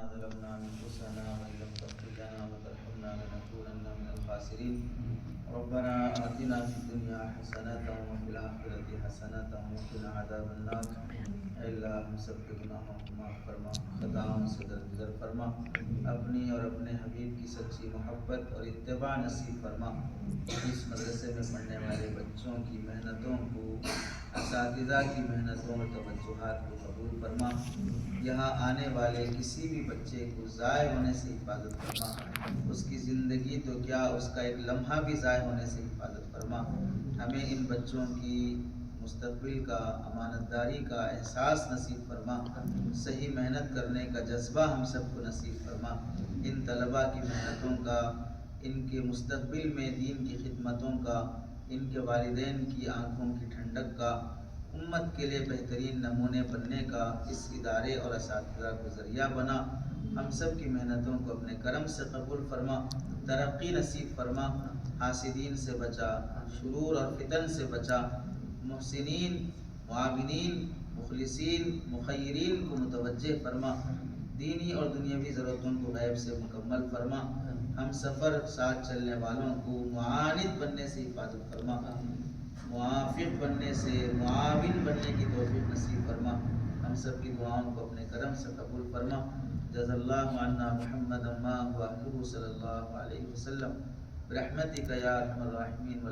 ظلمنا أنفسنا وإن لم تغفر لنا وترحمنا لنكونن من الخاسرين. ربنا آتنا في الدنيا حسنة وفي الآخرة حسنة وقنا عذاب النار. اے اللہ ہم سب کے گناہوں کو معاف فرما، خطاؤں سے درگزر فرما، اپنی اور اپنے حبیب کی سچی محبت اور اتباع نصیب فرما۔ اس مدرسے میں پڑھنے والے بچوں کی محنتوں کو، اساتذہ کی محنتوں اور توجہات کو قبول فرما۔ یہاں آنے والے کسی بھی بچے کو ضائع ہونے سے حفاظت فرما، اس کی زندگی تو کیا اس کا ایک لمحہ بھی ضائع ہونے سے حفاظت فرما۔ ہمیں ان بچوں کی مستقبل کا، امانت داری کا احساس نصیب فرما، صحیح محنت کرنے کا جذبہ ہم سب کو نصیب فرما۔ ان طلباء کی محنتوں کا، ان کے مستقبل میں دین کی خدمتوں کا، ان کے والدین کی آنکھوں کی ٹھنڈک کا، امت کے لیے بہترین نمونے بننے کا اس ادارے اور اساتذہ کو ذریعہ بنا۔ ہم سب کی محنتوں کو اپنے کرم سے قبول فرما، ترقی نصیب فرما، حاسدین سے بچا، شرور اور فتن سے بچا، محسنین، معاونین، مخلصین، مخیرین کو متوجہ فرما، دینی اور دنیاوی ضرورتوں کو غیب سے مکمل فرما۔ ہم سفر ساتھ چلنے والوں کو معاند بننے سے حفاظت فرما، موافق بننے سے، معاون بننے کی توفیق نصیب فرما۔ ہم سب کی دعاؤں کو اپنے کرم سے قبول فرما۔ جزا اللہ عنا محمد ما هو اهله صلی اللہ علیہ وسلم برحمتک یا ارحم الراحمین۔